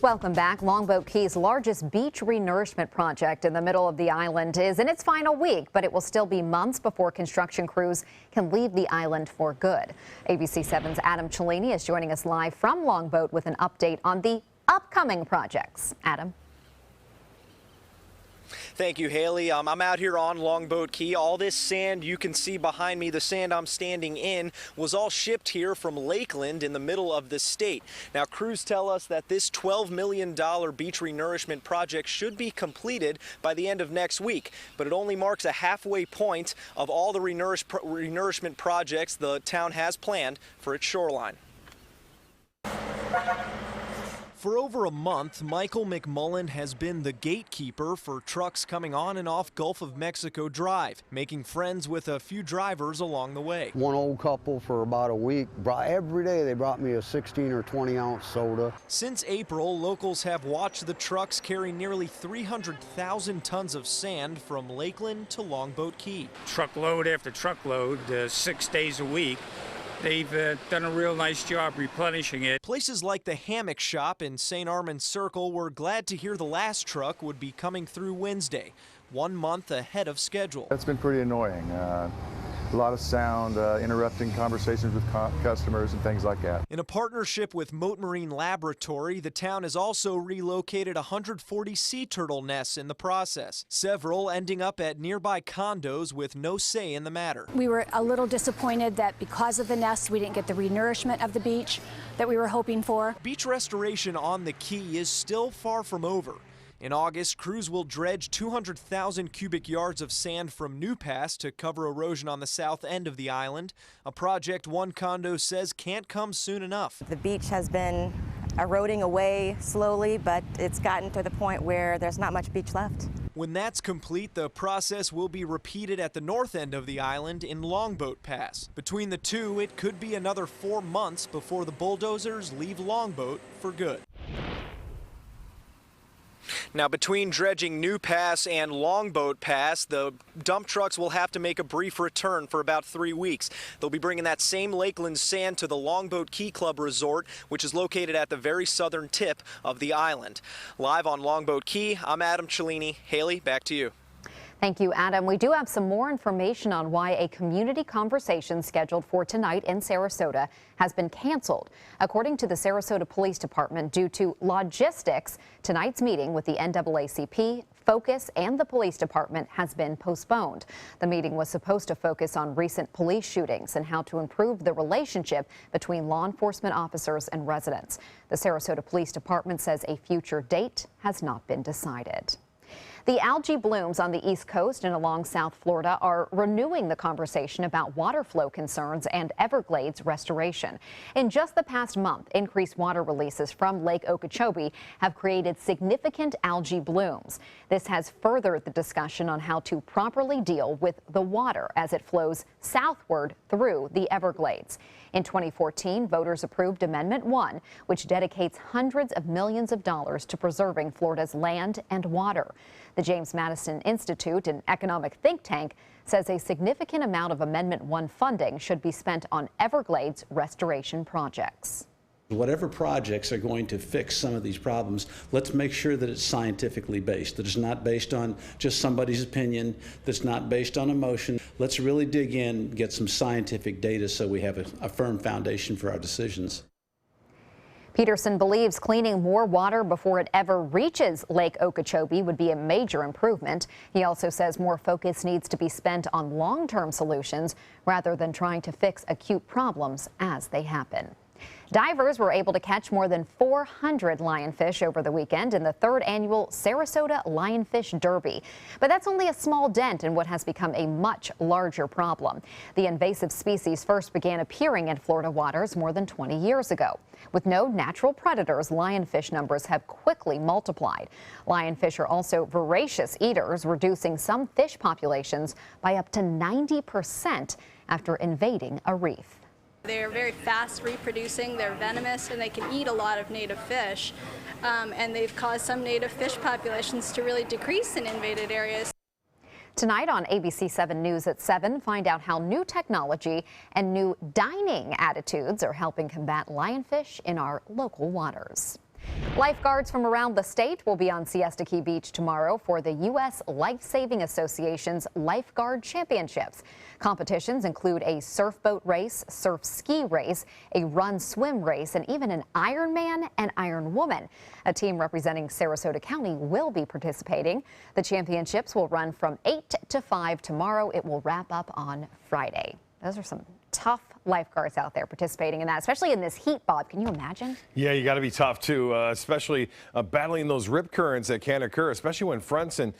Welcome back. Longboat Key's largest beach renourishment project in the middle of the island is in its final week, but it will still be months before construction crews can leave the island for good. ABC 7's Adam Cellini is joining us live from Longboat with an update on the upcoming projects. Adam. Thank you, Haley. I'm out here on Longboat Key. All this sand you can see behind me, the sand I'm standing in, was all shipped here from Lakeland in the middle of the state. Now, crews tell us that this $12 million beach renourishment project should be completed by the end of next week, but it only marks a halfway point of all the renourishment projects the town has planned for its shoreline. For over a month, Michael McMullen has been the gatekeeper for trucks coming on and off Gulf of Mexico Drive, making friends with a few drivers along the way. One old couple for about a week, every day they brought me a 16 or 20 ounce soda. Since April, locals have watched the trucks carry nearly 300,000 tons of sand from Lakeland to Longboat Key. Truckload after truckload, 6 days a week. They've done a real nice job replenishing it. Places like the Hammock Shop in St. Armand Circle were glad to hear the last truck would be coming through Wednesday, 1 month ahead of schedule. That's been pretty annoying. A lot of sound, interrupting conversations with customers and things like that. In a partnership with Mote Marine Laboratory, the town has also relocated 140 sea turtle nests in the process, several ending up at nearby condos with no say in the matter. We were a little disappointed that because of the nests, we didn't get the renourishment of the beach that we were hoping for. Beach restoration on the Key is still far from over. In August, crews will dredge 200,000 cubic yards of sand from New Pass to cover erosion on the south end of the island, a project one condo says can't come soon enough. The beach has been eroding away slowly, but it's gotten to the point where there's not much beach left. When that's complete, the process will be repeated at the north end of the island in Longboat Pass. Between the two, it could be another 4 months before the bulldozers leave Longboat for good. Now, between dredging New Pass and Longboat Pass, the dump trucks will have to make a brief return for about 3 weeks. They'll be bringing that same Lakeland sand to the Longboat Key Club Resort, which is located at the very southern tip of the island. Live on Longboat Key, I'm Adam Cellini. Haley, back to you. Thank you, Adam. We do have some more information on why a community conversation scheduled for tonight in Sarasota has been canceled. According to the Sarasota Police Department, due to logistics, tonight's meeting with the NAACP, Focus, and the police department has been postponed. The meeting was supposed to focus on recent police shootings and how to improve the relationship between law enforcement officers and residents. The Sarasota Police Department says a future date has not been decided. The algae blooms on the East Coast and along South Florida are renewing the conversation about water flow concerns and Everglades restoration. In just the past month, increased water releases from Lake Okeechobee have created significant algae blooms. This has furthered the discussion on how to properly deal with the water as it flows southward through the Everglades. In 2014, voters approved Amendment 1, which dedicates hundreds of millions of dollars to preserving Florida's land and water. The James Madison Institute, an economic think tank, says a significant amount of Amendment 1 funding should be spent on Everglades restoration projects. Whatever projects are going to fix some of these problems, let's make sure that it's scientifically based, that it's not based on just somebody's opinion, that's not based on emotion. Let's really dig in, get some scientific data so we have a firm foundation for our decisions. Peterson believes cleaning more water before it ever reaches Lake Okeechobee would be a major improvement. He also says more focus needs to be spent on long-term solutions rather than trying to fix acute problems as they happen. Divers were able to catch more than 400 lionfish over the weekend in the 3rd annual Sarasota Lionfish Derby. But that's only a small dent in what has become a much larger problem. The invasive species first began appearing in Florida waters more than 20 years ago. With no natural predators, lionfish numbers have quickly multiplied. Lionfish are also voracious eaters, reducing some fish populations by up to 90% after invading a reef. They're very fast reproducing, they're venomous, and they can eat a lot of native fish. And they've caused some native fish populations to really decrease in invaded areas. Tonight on ABC 7 News at 7, find out how new technology and new dining attitudes are helping combat lionfish in our local waters. Lifeguards from around the state will be on Siesta Key Beach tomorrow for the U.S. Life Saving Association's Lifeguard Championships. Competitions include a surf boat race, surf ski race, a run swim race, and even an Ironman and Iron Woman. A team representing Sarasota County will be participating. The championships will run from 8 to 5 tomorrow. It will wrap up on Friday. Those are some tough lifeguards out there participating in that, especially in this heat, Bob. Can you imagine? Yeah, you got to be tough too, especially battling those rip currents that can occur, especially when fronts and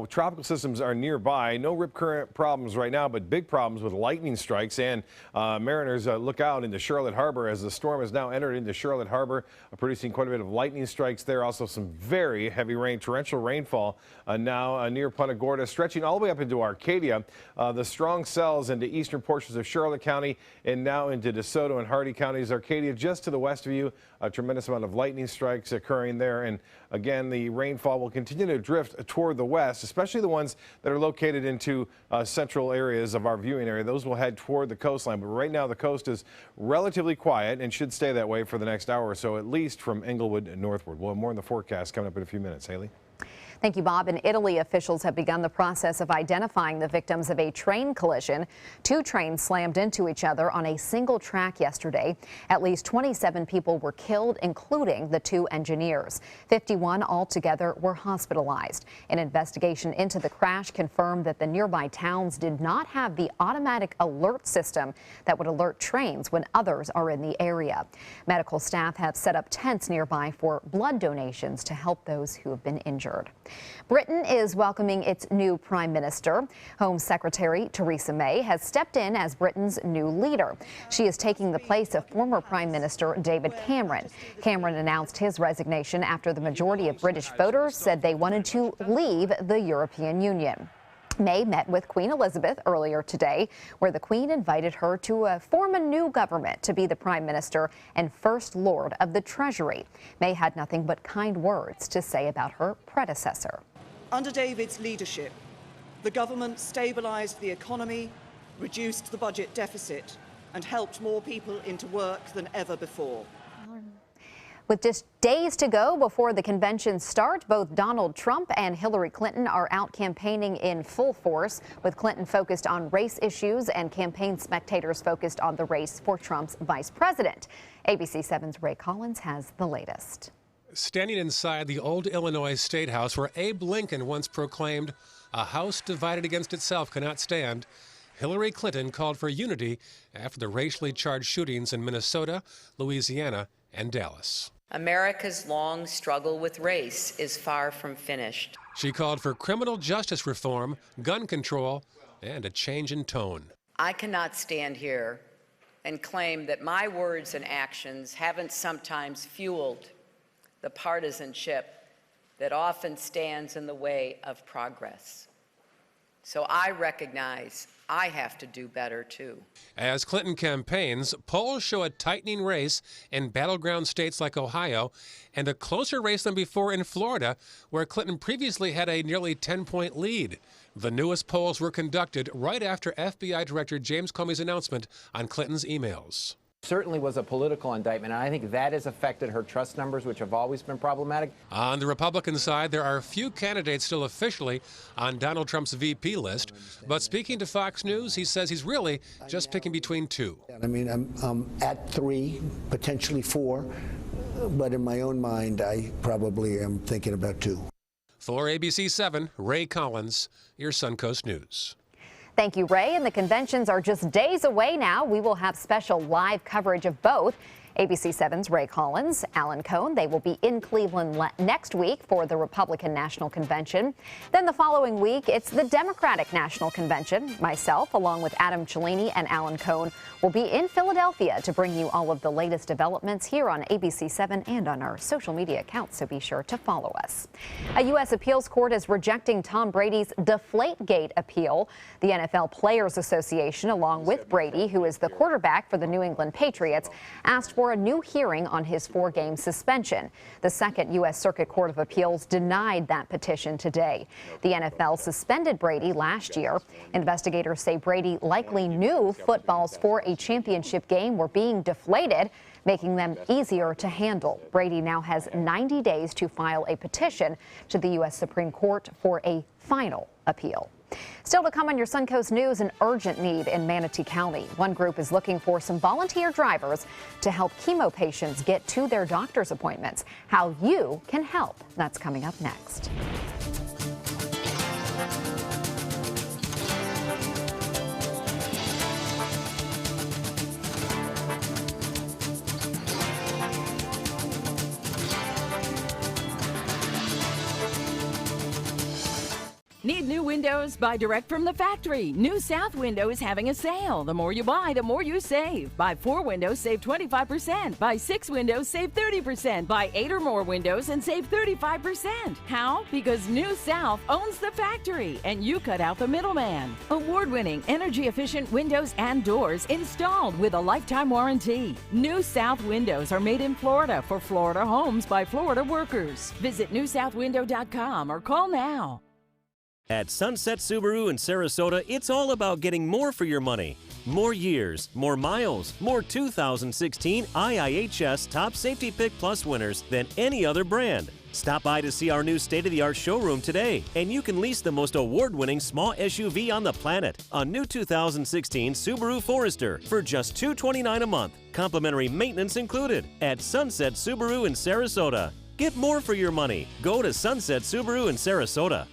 tropical systems are nearby. No rip current problems right now, but big problems with lightning strikes. And mariners, look out into Charlotte Harbor as the storm has now entered into Charlotte Harbor, producing quite a bit of lightning strikes there. Also some very heavy rain, torrential rainfall now near Punta Gorda, stretching all the way up into Arcadia. The strong cells into eastern portions of Charlotte County and now into DeSoto and Hardy counties. Arcadia just to the west of you, a tremendous amount of lightning strikes occurring there. And again, the rainfall will continue to drift toward the west, especially the ones that are located into central areas of our viewing area. Those will head toward the coastline. But right now the coast is relatively quiet and should stay that way for the next hour or so, at least from Englewood northward. We'll have more in the forecast coming up in a few minutes. Haley? Thank you, Bob. In Italy, officials have begun the process of identifying the victims of a train collision. Two trains slammed into each other on a single track yesterday. At least 27 people were killed, including the two engineers. 51 altogether were hospitalized. An investigation into the crash confirmed that the nearby towns did not have the automatic alert system that would alert trains when others are in the area. Medical staff have set up tents nearby for blood donations to help those who have been injured. Britain is welcoming its new Prime Minister. Home Secretary Theresa May has stepped in as Britain's new leader. She is taking the place of former Prime Minister David Cameron. Cameron announced his resignation after the majority of British voters said they wanted to leave the European Union. May met with Queen Elizabeth earlier today, where the Queen invited her to form a new government to be the Prime Minister and First Lord of the Treasury. May had nothing but kind words to say about her predecessor. Under David's leadership, the government stabilised the economy, reduced the budget deficit, and helped more people into work than ever before. With just days to go before the convention start, both Donald Trump and Hillary Clinton are out campaigning in full force, with Clinton focused on race issues and campaign spectators focused on the race for Trump's vice president. ABC 7's Ray Collins has the latest. Standing inside the old Illinois State House, where Abe Lincoln once proclaimed, "A house divided against itself cannot stand," Hillary Clinton called for unity after the racially charged shootings in Minnesota, Louisiana, and Dallas. America's long struggle with race is far from finished. She called for criminal justice reform, gun control, and a change in tone. I cannot stand here and claim that my words and actions haven't sometimes fueled the partisanship that often stands in the way of progress. So I recognize I have to do better, too. As Clinton campaigns, polls show a tightening race in battleground states like Ohio and a closer race than before in Florida, where Clinton previously had a nearly 10-point lead. The newest polls were conducted right after FBI Director James Comey's announcement on Clinton's emails. Certainly was a political indictment, and I think that has affected her trust numbers, which have always been problematic. On the Republican side, there are few candidates still officially on Donald Trump's VP list, but speaking to Fox News, he says he's really just picking between two. I mean, I'm at 3, potentially 4, but in my own mind, I probably am thinking about 2. For ABC 7, Ray Collins, your Suncoast News. Thank you, Ray. And the conventions are just days away now. We will have special live coverage of both. ABC 7's Ray Collins, Alan Cohn, they will be in Cleveland next week for the Republican National Convention. Then the following week, it's the Democratic National Convention. Myself, along with Adam Cellini and Alan Cohn, will be in Philadelphia to bring you all of the latest developments here on ABC 7 and on our social media accounts, so be sure to follow us. A U.S. appeals court is rejecting Tom Brady's Deflategate appeal. The NFL Players Association, along with Brady, who is the quarterback for the New England Patriots, asked for a new hearing on his 4-game suspension. The Second U.S. Circuit Court of Appeals denied that petition today. The NFL suspended Brady last year. Investigators say Brady likely knew footballs for a championship game were being deflated. making them easier to handle. Brady now has 90 days to file a petition to the U.S. Supreme Court for a final appeal. Still to come on your Suncoast News, an urgent need in Manatee County. One group is looking for some volunteer drivers to help chemo patients get to their doctor's appointments. How you can help. That's coming up next. Need new windows? Buy direct from the factory. New South Window is having a sale. The more you buy, the more you save. Buy 4 windows, save 25%. Buy 6 windows, save 30%. Buy 8 or more windows and save 35%. How? Because New South owns the factory and you cut out the middleman. Award-winning, energy-efficient windows and doors installed with a lifetime warranty. New South Windows are made in Florida for Florida homes by Florida workers. Visit newsouthwindow.com or call now. At Sunset Subaru in Sarasota, it's all about getting more for your money. More years, more miles, more 2016 IIHS Top Safety Pick Plus winners than any other brand. Stop by to see our new state-of-the-art showroom today, and you can lease the most award-winning small SUV on the planet, a new 2016 Subaru Forester, for just $229 a month. Complimentary maintenance included at Sunset Subaru in Sarasota. Get more for your money. Go to Sunset Subaru in Sarasota.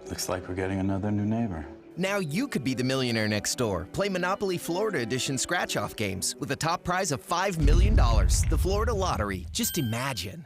Looks like we're getting another new neighbor. Now you could be the millionaire next door. Play Monopoly Florida Edition scratch-off games with a top prize of $5 million. The Florida Lottery. Just imagine.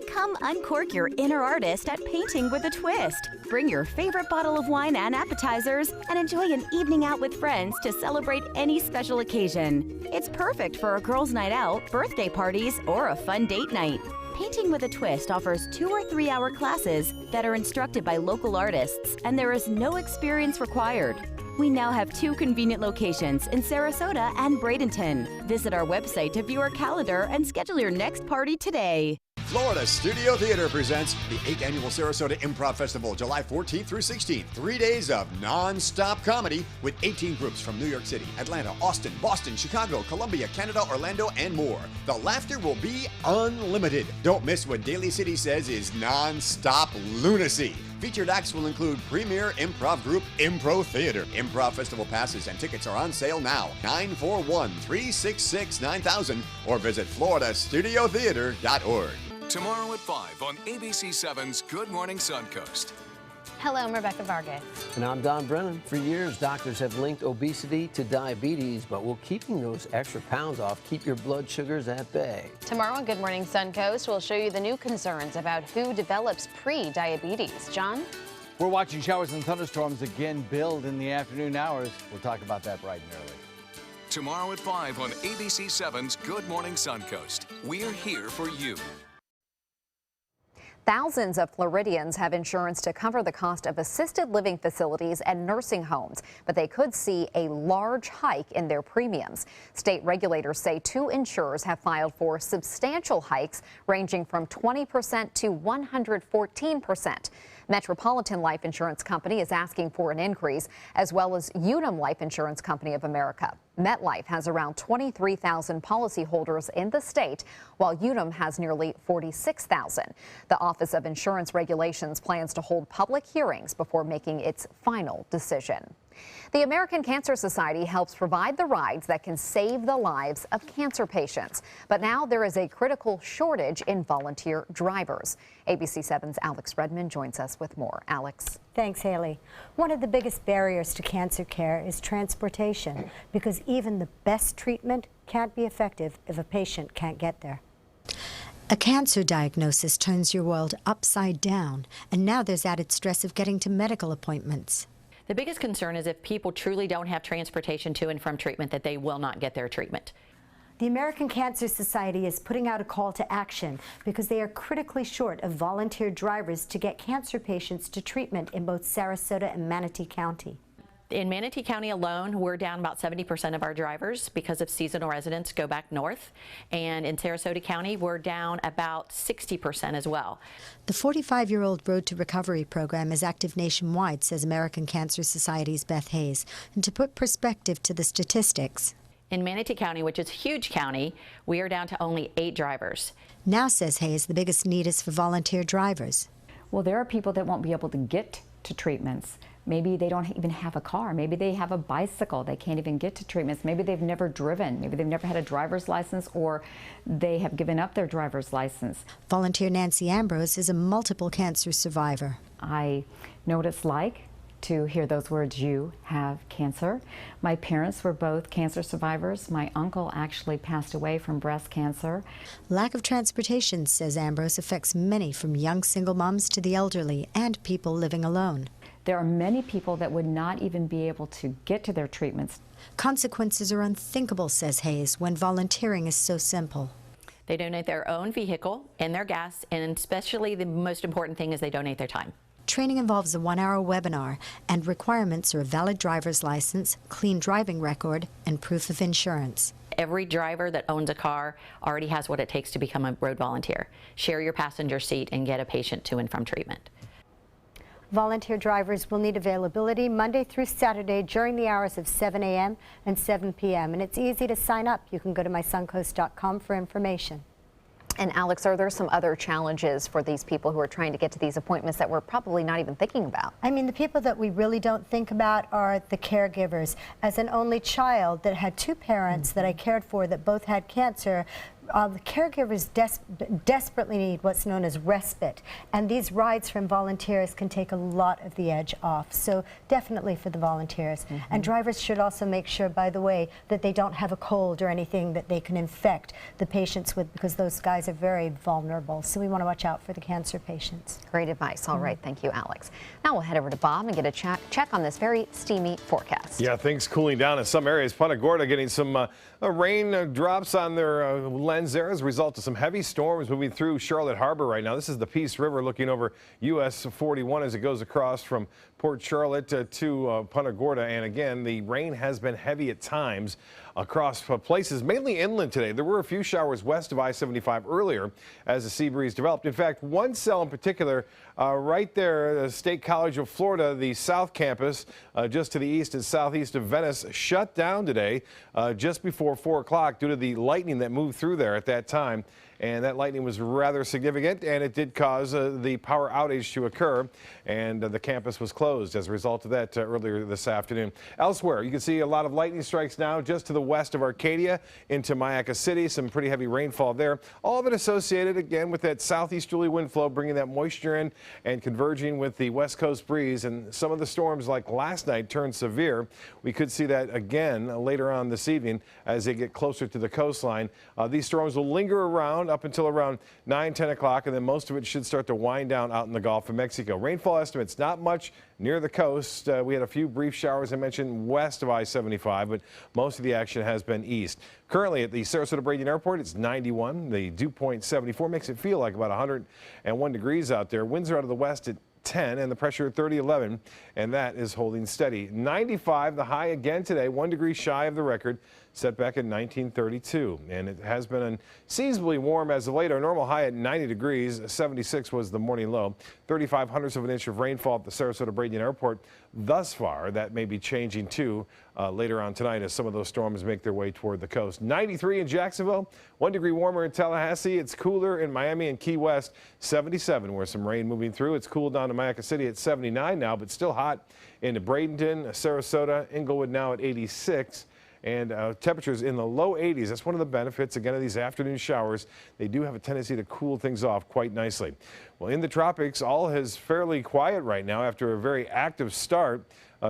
Come uncork your inner artist at Painting with a Twist. Bring your favorite bottle of wine and appetizers and enjoy an evening out with friends to celebrate any special occasion. It's perfect for a girls' night out, birthday parties, or a fun date night. Painting with a Twist offers 2 or 3 hour classes that are instructed by local artists, and there is no experience required. We now have 2 convenient locations in Sarasota and Bradenton. Visit our website to view our calendar and schedule your next party today. Florida Studio Theater presents the 8th Annual Sarasota Improv Festival, July 14th through 16th. 3 days of non-stop comedy with 18 groups from New York City, Atlanta, Austin, Boston, Chicago, Columbia, Canada, Orlando, and more. The laughter will be unlimited. Don't miss what Daly City says is non-stop lunacy. Featured acts will include premier improv group Impro Theater. Improv Festival passes and tickets are on sale now. 941-366-9000 or visit floridastudiotheater.org. Tomorrow at 5 on ABC7's Good Morning Suncoast. Hello, I'm Rebecca Vargas. And I'm Don Brennan. For years, doctors have linked obesity to diabetes, but will keeping those extra pounds off keep your blood sugars at bay? Tomorrow on Good Morning Suncoast, we'll show you the new concerns about who develops pre-diabetes. John? We're watching showers and thunderstorms again build in the afternoon hours. We'll talk about that bright and early. Tomorrow at 5 on ABC7's Good Morning Suncoast. We're here for you. Thousands of Floridians have insurance to cover the cost of assisted living facilities and nursing homes, but they could see a large hike in their premiums. State regulators say 2 insurers have filed for substantial hikes ranging from 20% to 114%. Metropolitan Life Insurance Company is asking for an increase, as well as Unum Life Insurance Company of America. MetLife has around 23,000 policyholders in the state, while Unum has nearly 46,000. The Office of Insurance Regulations plans to hold public hearings before making its final decision. The American Cancer Society helps provide the rides that can save the lives of cancer patients. But now there is a critical shortage in volunteer drivers. ABC7's Alex Redmond joins us with more. Alex. Thanks, Haley. One of the biggest barriers to cancer care is transportation, because even the best treatment can't be effective if a patient can't get there. A cancer diagnosis turns your world upside down, and now there's added stress of getting to medical appointments. The biggest concern is if people truly don't have transportation to and from treatment, that they will not get their treatment. The American Cancer Society is putting out a call to action because they are critically short of volunteer drivers to get cancer patients to treatment in both Sarasota and Manatee County. In Manatee County alone, we're down about 70% of our drivers because of seasonal residents go back north. And in Sarasota County, we're down about 60% as well. The 45-year-old Road to Recovery program is active nationwide, says American Cancer Society's Beth Hayes. And to put perspective to the statistics, in Manatee County, which is a huge county, we are down to only 8 drivers. Now, says Hayes, the biggest need is for volunteer drivers. Well, there are people that won't be able to get to treatments. Maybe they don't even have a car. Maybe they have a bicycle. They can't even get to treatments. Maybe they've never driven. Maybe they've never had a driver's license, or they have given up their driver's license. Volunteer Nancy Ambrose is a multiple cancer survivor. I know what it's like to hear those words, "You have cancer." My parents were both cancer survivors. My uncle actually passed away from breast cancer. Lack of transportation, says Ambrose, affects many, from young single moms to the elderly and people living alone. There are many people that would not even be able to get to their treatments. Consequences are unthinkable, says Hayes, when volunteering is so simple. They donate their own vehicle and their gas, and especially the most important thing is they donate their time. Training involves a 1-hour webinar, and requirements are a valid driver's license, clean driving record, and proof of insurance. Every driver that owns a car already has what it takes to become a road volunteer. Share your passenger seat and get a patient to and from treatment. Volunteer drivers will need availability Monday through Saturday during the hours of 7 a.m. and 7 p.m. And it's easy to sign up. You can go to mysuncoast.com for information. And Alex, are there some other challenges for these people who are trying to get to these appointments that we're probably not even thinking about? I mean, the people that we really don't think about are the caregivers. As an only child that had 2 parents that I cared for that both had cancer, the caregivers desperately need what's known as respite, and these rides from volunteers can take a lot of the edge off. So definitely for the volunteers. And drivers should also make sure, by the way, that they don't have a cold or anything that they can infect the patients with, because those guys are very vulnerable. So we want to watch out for the cancer patients. Great advice. All right. Thank you, Alex. Now we'll head over to Bob and get a check on this very steamy forecast. Yeah, things cooling down in some areas. Punta Gorda getting some rain drops on their lens there as a result of some heavy storms moving through Charlotte Harbor right now. This is the Peace River looking over US 41 as it goes across from Port Charlotte to Punta Gorda. And again, the rain has been heavy at times across places, mainly inland today. There were a few showers west of I-75 earlier as the sea breeze developed. In fact, one cell in particular, right there, State College of Florida, the South Campus, just to the east and southeast of Venice, shut down today just before 4 o'clock due to the lightning that moved through there at that time. And that lightning was rather significant, and it did cause the power outage to occur, and the campus was closed as a result of that earlier this afternoon. Elsewhere, you can see a lot of lightning strikes now just to the west of Arcadia into Mayaca City. Some pretty heavy rainfall there. All of it associated, again, with that southeasterly wind flow, bringing that moisture in and converging with the west coast breeze. And some of the storms, like last night, turned severe. We could see that again later on this evening as they get closer to the coastline. These storms will linger around up until around 9-10 o'clock, and then most of it should start to wind down out in the Gulf of Mexico. Rainfall estimates, not much near the coast. We had a few brief showers, I mentioned, west of I-75, but most of the action has been east. Currently at the Sarasota Brady Airport, it's 91. The dew point 74 makes it feel like about 101 degrees out there. Winds are out of the west at 10 and the pressure 30-11, and that is holding steady. 95, the high again today, 1 degree shy of the record set back in 1932, and it has been unseasonably warm as of late. Our normal high at 90 degrees, 76 was the morning low. 35/100ths of an inch of rainfall at the Sarasota Brady Airport thus far. That may be changing too later on tonight as some of those storms make their way toward the coast. 93 in Jacksonville, 1 degree warmer in Tallahassee. It's cooler in Miami and Key West. 77 where some rain moving through. It's cooled down to Mayaca City at 79 now, but still hot into Bradenton, Sarasota, Inglewood now at 86. And temperatures in the low 80s. That's one of the benefits, again, of these afternoon showers. They do have a tendency to cool things off quite nicely. Well, in the tropics, all is fairly quiet right now after a very active start.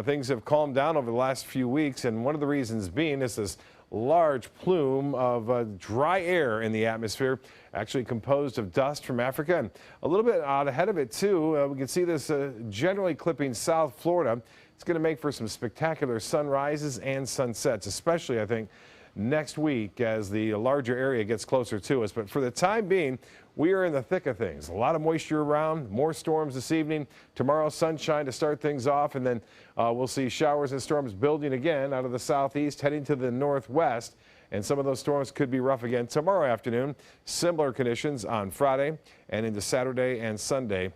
Things have calmed down over the last few weeks, and one of the reasons being is this large plume of dry air in the atmosphere, actually composed of dust from Africa. And a little bit out ahead of it, too, we can see this generally clipping South Florida. It's going to make for some spectacular sunrises and sunsets, especially, I think, next week as the larger area gets closer to us. But for the time being, we are in the thick of things. A lot of moisture around, more storms this evening. Tomorrow, sunshine to start things off, and then we'll see showers and storms building again out of the southeast, heading to the northwest. And some of those storms could be rough again tomorrow afternoon. Similar conditions on Friday and into Saturday and Sunday.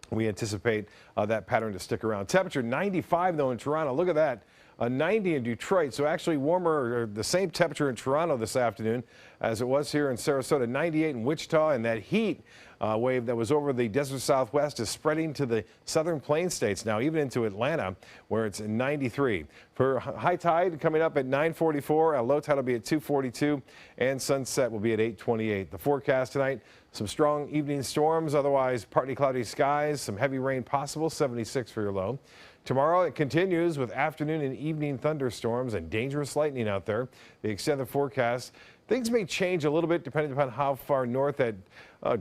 We anticipate that pattern to stick around. Temperature 95 though in Toronto. Look at that. 90 in Detroit, so actually warmer, or the same temperature in Toronto this afternoon as it was here in Sarasota. 98 in Wichita, and that heat wave that was over the desert southwest is spreading to the southern plain states now, even into Atlanta, where it's 93. For high tide coming up at 9:44, a low tide will be at 2:42, and sunset will be at 8:28. The forecast tonight, some strong evening storms, otherwise partly cloudy skies, some heavy rain possible, 76 for your low. Tomorrow it continues with afternoon and evening thunderstorms and dangerous lightning out there. The extended forecast, things may change a little bit depending upon how far north that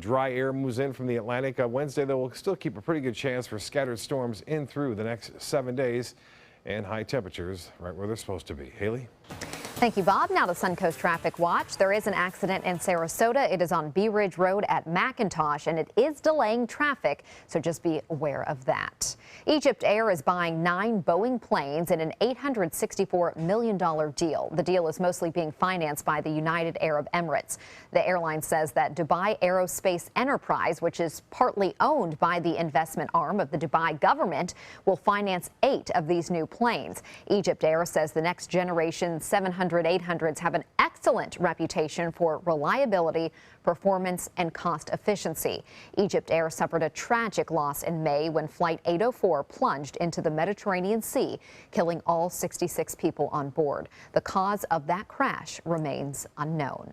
dry air moves in from the Atlantic. Wednesday, though, we'll still keep a pretty good chance for scattered storms in through the next 7 days, and high temperatures right where they're supposed to be. Haley? Thank you, Bob. Now to Suncoast Traffic Watch. There is an accident in Sarasota. It is on Bee Ridge Road at McIntosh, and it is delaying traffic, so just be aware of that. Egypt Air is buying 9 Boeing planes in an $864 million deal. The deal is mostly being financed by the United Arab Emirates. The airline says that Dubai Aerospace Enterprise, which is partly owned by the investment arm of the Dubai government, will finance 8 of these new planes. Egypt Air says the next generation 700-800s have an excellent reputation for reliability, performance, and cost efficiency. Egypt Air suffered a tragic loss in May when Flight 804 plunged into the Mediterranean Sea, killing all 66 people on board. The cause of that crash remains unknown.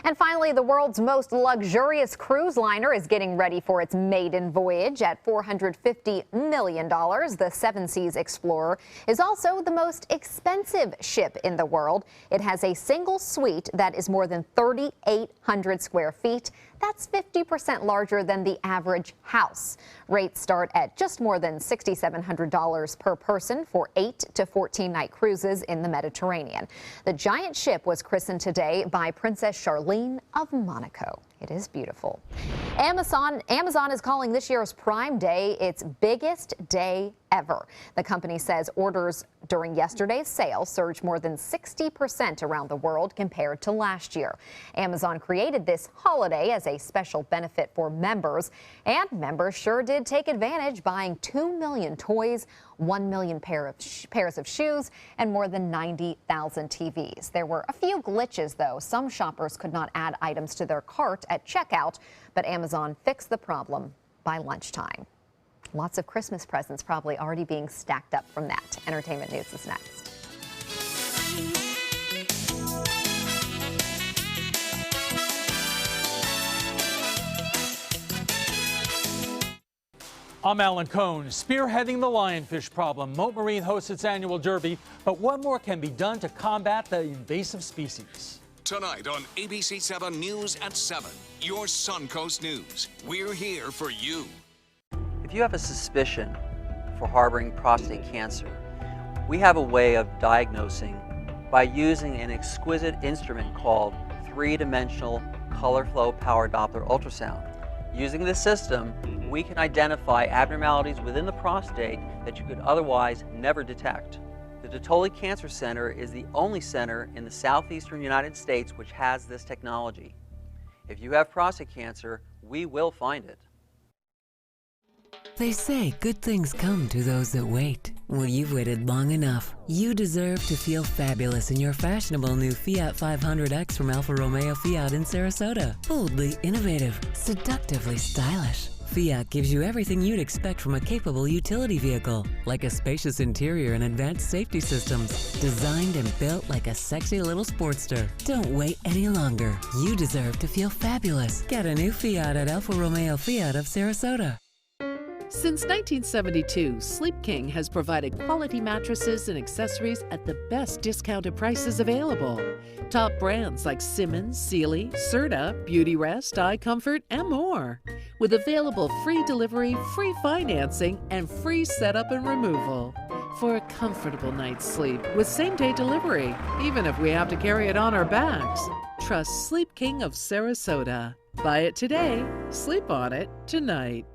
And finally, the world's most luxurious cruise liner is getting ready for its maiden voyage at $450 million. The Seven Seas Explorer is also the most expensive ship in the world. It has a single suite that is more than 3,800 square feet. That's 50% larger than the average house. Rates start at just more than $6,700 per person for 8 to 14-night cruises in the Mediterranean. The giant ship was christened today by Princess Charlene of Monaco. It is beautiful. Amazon is calling this year's Prime Day its biggest day ever. The company says orders during yesterday's sale surged more than 60% around the world compared to last year. Amazon created this holiday as a special benefit for members, and members sure did take advantage, buying 2 million toys, 1 million pairs of shoes, and more than 90,000 TVs. There were a few glitches, though. Some shoppers could not add items to their cart at checkout, but Amazon fixed the problem by lunchtime. Lots of Christmas presents probably already being stacked up from that. Entertainment news is next. I'm Alan Cohn. Spearheading the lionfish problem, Moat Marine hosts its annual derby, but what more can be done to combat the invasive species? Tonight on ABC 7 News at 7, your Suncoast News. We're here for you. If you have a suspicion for harboring prostate cancer, we have a way of diagnosing by using an exquisite instrument called three-dimensional color flow power Doppler ultrasound. Using this system, we can identify abnormalities within the prostate that you could otherwise never detect. The Dotoli Cancer Center is the only center in the southeastern United States which has this technology. If you have prostate cancer, we will find it. They say good things come to those that wait. Well, you've waited long enough. You deserve to feel fabulous in your fashionable new Fiat 500X from Alfa Romeo Fiat in Sarasota. Boldly innovative, seductively stylish. Fiat gives you everything you'd expect from a capable utility vehicle, like a spacious interior and advanced safety systems, designed and built like a sexy little sportster. Don't wait any longer. You deserve to feel fabulous. Get a new Fiat at Alfa Romeo Fiat of Sarasota. Since 1972, Sleep King has provided quality mattresses and accessories at the best discounted prices available. Top brands like Simmons, Sealy, Serta, Beautyrest, iComfort, and more. With available free delivery, free financing, and free setup and removal. for a comfortable night's sleep with same-day delivery, even if we have to carry it on our backs. Trust Sleep King of Sarasota. Buy it today, sleep on it tonight.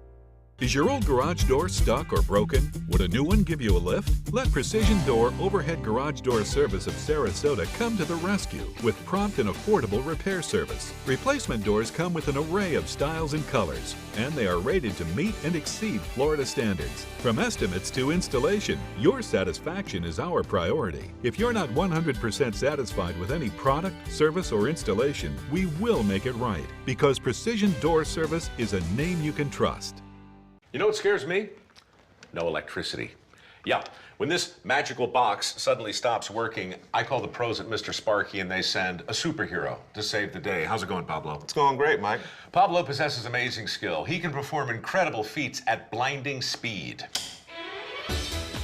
Is your old garage door stuck or broken? Would a new one give you a lift? Let Precision Door Overhead Garage Door Service of Sarasota come to the rescue with prompt and affordable repair service. Replacement doors come with an array of styles and colors, and they are rated to meet and exceed Florida standards. From estimates to installation, your satisfaction is our priority. If you're not 100% satisfied with any product, service, or installation, we will make it right, because Precision Door Service is a name you can trust. You know what scares me? No electricity. Yeah, when this magical box suddenly stops working, I call the pros at Mr. Sparky and they send a superhero to save the day. How's it going, Pablo? It's going great, Mike. Pablo possesses amazing skill. He can perform incredible feats at blinding speed.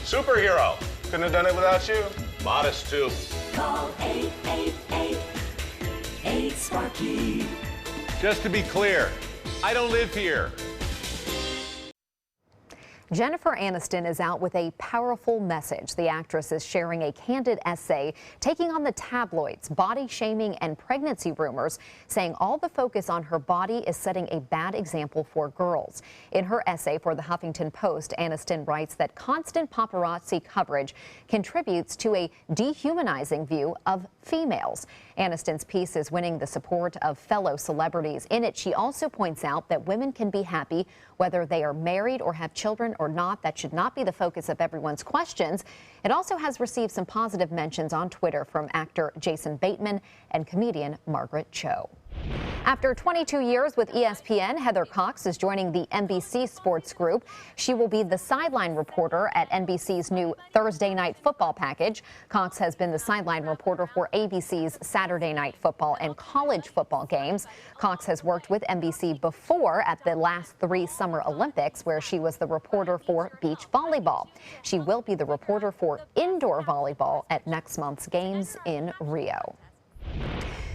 Superhero. Couldn't have done it without you. Modest, too. Call 888-8-SPARKY. Just to be clear, I don't live here. Jennifer Aniston is out with a powerful message. The actress is sharing a candid essay, taking on the tabloids, body shaming and pregnancy rumors, saying all the focus on her body is setting a bad example for girls. In her essay for the Huffington Post, Aniston writes that constant paparazzi coverage contributes to a dehumanizing view of females. Aniston's piece is winning the support of fellow celebrities. In it, she also points out that women can be happy whether they are married or have children or not. That should not be the focus of everyone's questions. It also has received some positive mentions on Twitter from actor Jason Bateman and comedian Margaret Cho. After 22 years with ESPN, Heather Cox is joining the NBC Sports Group. She will be the sideline reporter at NBC's new Thursday Night Football package. Cox has been the sideline reporter for ABC's Saturday Night Football and college football games. Cox has worked with NBC before at the last 3 Summer Olympics, where she was the reporter for beach volleyball. She will be the reporter for indoor volleyball at next month's games in Rio.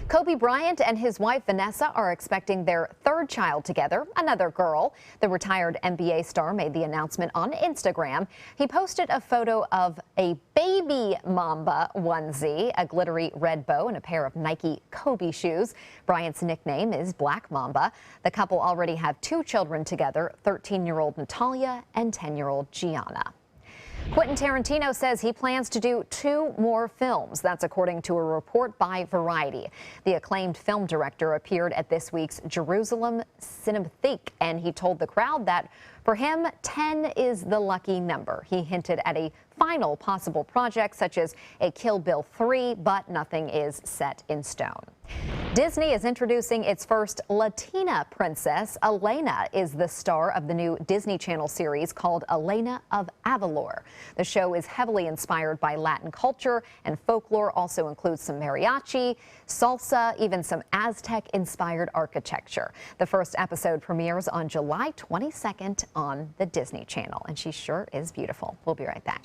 Kobe Bryant and his wife Vanessa are expecting their 3rd child together, another girl. The retired NBA star made the announcement on Instagram. He posted a photo of a baby Mamba onesie, a glittery red bow, and a pair of Nike Kobe shoes. Bryant's nickname is Black Mamba. The couple already have 2 children together, 13-year-old Natalia and 10-year-old Gianna. Quentin Tarantino says he plans to do 2 more films. That's according to a report by Variety. The acclaimed film director appeared at this week's Jerusalem Cinematheque, and he told the crowd that for him, 10 is the lucky number. He hinted at a final possible project such as a Kill Bill 3, but nothing is set in stone. Disney is introducing its first Latina princess. Elena is the star of the new Disney Channel series called Elena of Avalor. The show is heavily inspired by Latin culture, and folklore also includes some mariachi, salsa, even some Aztec-inspired architecture. The first episode premieres on July 22nd on the Disney Channel, and she sure is beautiful. We'll be right back.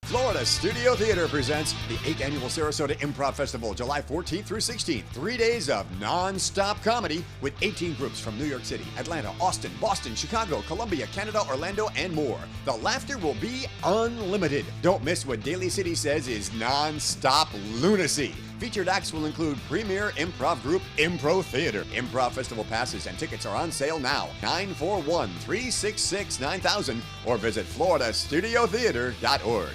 Florida Studio Theater presents the 8th Annual Sarasota Improv Festival, July 14th through 16th. 3 days of non-stop comedy with 18 groups from New York City, Atlanta, Austin, Boston, Chicago, Columbia, Canada, Orlando, and more. The laughter will be unlimited. Don't miss what Daly City says is non-stop lunacy. Featured acts will include premier improv group Impro Theater. Improv Festival passes and tickets are on sale now. 941-366-9000 or visit floridastudiotheater.org.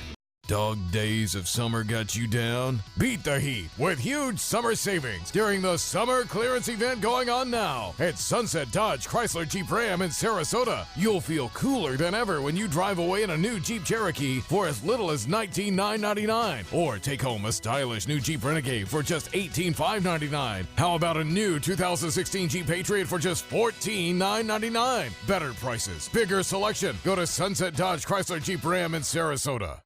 Dog days of summer got you down? Beat the heat with huge summer savings during the summer clearance event going on now at Sunset Dodge Chrysler Jeep Ram in Sarasota. You'll feel cooler than ever when you drive away in a new Jeep Cherokee for as little as $19,999, or take home a stylish new Jeep Renegade for just $18,599. How about a new 2016 Jeep Patriot for just $14,999? Better prices, bigger selection. Go to Sunset Dodge Chrysler Jeep Ram in Sarasota.